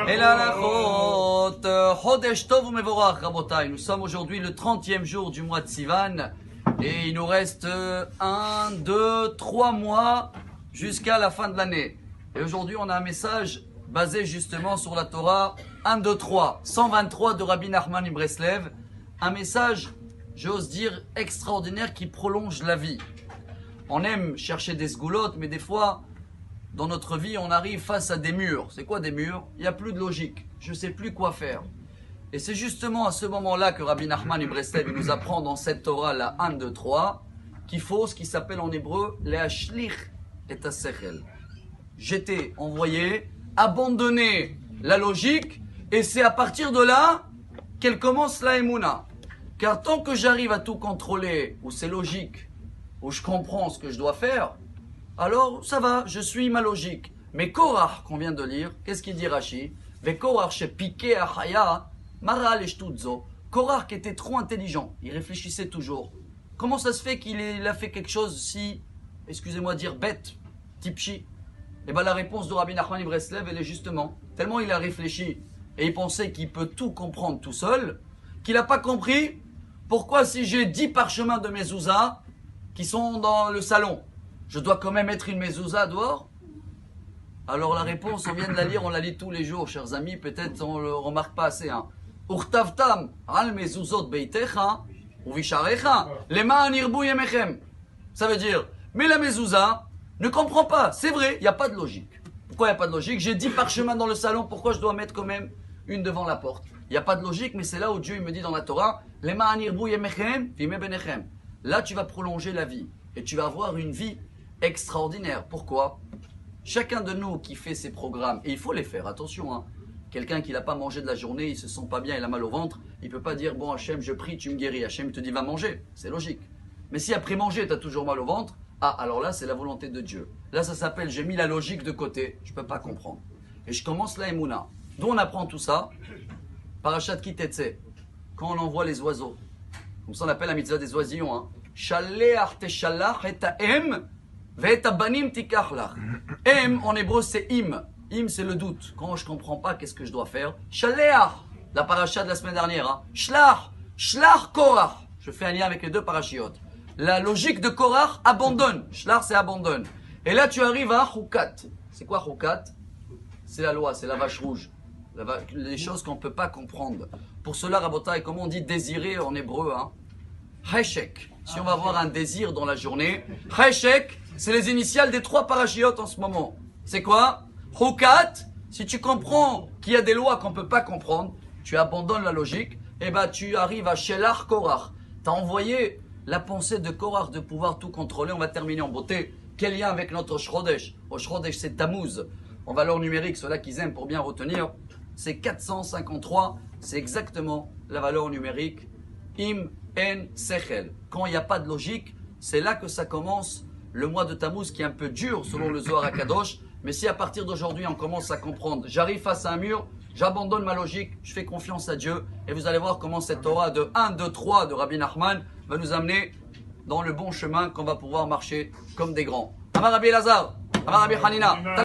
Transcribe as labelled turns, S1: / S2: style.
S1: Et la lachot, Chodesh Tov u'Mevorach, Rabotai. Nous sommes aujourd'hui le 30e jour du mois de Sivan. Et il nous reste 1, 2, 3 mois jusqu'à la fin de l'année. Et aujourd'hui, on a un message basé justement sur la Torah 1, 2, 3, 123 de Rabbi Nachman Breslev. Un message, j'ose dire, extraordinaire qui prolonge la vie. On aime chercher des sgoulottes, mais des fois, dans notre vie, on arrive face à des murs. C'est quoi des murs? Il n'y a plus de logique. Je ne sais plus quoi faire. Et c'est justement à ce moment-là que Rabbi Nachman Breslev nous apprend dans cette Torah, la 1, 2, 3, qu'il faut ce qui s'appelle en hébreu « le'ashlich et hasechel ». J'étais envoyé, abandonner la logique, et c'est à partir de là qu'elle commence la Emouna. Car tant que j'arrive à tout contrôler, où c'est logique, où je comprends ce que je dois faire, alors ça va, je suis ma logique. Mais Korach, qu'on vient de lire, qu'est-ce qu'il dit Rashi? Ve Korach chez piqué à Chaya, Mara l'eshtudzo. Korach qui était trop intelligent, il réfléchissait toujours. Comment ça se fait qu'il a fait quelque chose si, excusez-moi de dire, bête, tipchi? Et bien la réponse de Rabbi Nachman Breslev, elle est justement, tellement il a réfléchi et il pensait qu'il peut tout comprendre tout seul, qu'il n'a pas compris pourquoi si j'ai 10 parchemins de mezouza qui sont dans le salon, je dois quand même mettre une mezouza dehors? Alors la réponse, on vient de la lire, on la lit tous les jours, chers amis, peut-être on ne le remarque pas assez. Urtavtam al mezuzot beitecha uvisharecha leman irbu yemechem. Ça veut dire, mais la mezouza ne comprend pas, c'est vrai, il n'y a pas de logique. Pourquoi il n'y a pas de logique? J'ai 10 parchemins dans le salon, pourquoi je dois mettre quand même une devant la porte? Il n'y a pas de logique, mais c'est là où Dieu il me dit dans la Torah, leman irbu yemechem vime benechem. Là tu vas prolonger la vie et tu vas avoir une vie extraordinaire. Pourquoi? Chacun de nous qui fait ses programmes, et il faut les faire, attention, quelqu'un qui n'a pas mangé de la journée, il ne se sent pas bien, il a mal au ventre, il ne peut pas dire, bon Hachem, je prie, tu me guéris. Hachem te dit, va manger, c'est logique. Mais si après manger, tu as toujours mal au ventre, alors là, c'est la volonté de Dieu. Là, ça s'appelle, j'ai mis la logique de côté, je ne peux pas comprendre. Et je commence la Emouna. D'où on apprend tout ça? Parashat Kitetse, quand on envoie les oiseaux. Comme ça, on appelle la mitzvah des oisillons. Shaleach teshalach et ha'em ve'et ha'banim tikach lach. Em, en hébreu, c'est im. Im, c'est le doute. Quand je ne comprends pas, qu'est-ce que je dois faire? Shaleach, la paracha de la semaine dernière. Shlach, shlach korach. Je fais un lien avec les deux parachiotes. La logique de Korach, abandonne. Shlach, c'est abandonne. Et là, tu arrives à Chukat. C'est quoi Chukat? C'est la loi, c'est la vache rouge. Les choses qu'on ne peut pas comprendre. Pour cela, Rabotai, comment on dit désirer en hébreu? Cheshek. Si on va avoir un désir dans la journée, Cheshek, c'est les initiales des 3 parachiotes en ce moment. C'est quoi? Chukat, si tu comprends qu'il y a des lois qu'on ne peut pas comprendre, tu abandonnes la logique, et ben tu arrives à Shelach Korach. Tu as envoyé la pensée de Korach de pouvoir tout contrôler. On va terminer en beauté. Quel lien avec notre Shrodesh? Au Shrodesh, c'est Tammuz. En valeur numérique, ceux-là qu'ils aiment pour bien retenir, c'est 453. C'est exactement la valeur numérique. Im en sechel. Quand il n'y a pas de logique, c'est là que ça commence le mois de Tammuz qui est un peu dur selon le Zohar HaKadosh. Mais si à partir d'aujourd'hui on commence à comprendre, j'arrive face à un mur, j'abandonne ma logique, je fais confiance à Dieu, et vous allez voir comment cette Torah de 1, 2, 3 de Rabbi Nachman va nous amener dans le bon chemin qu'on va pouvoir marcher comme des grands. Amar Rabbi Elazar, Amar Rabbi Hanina.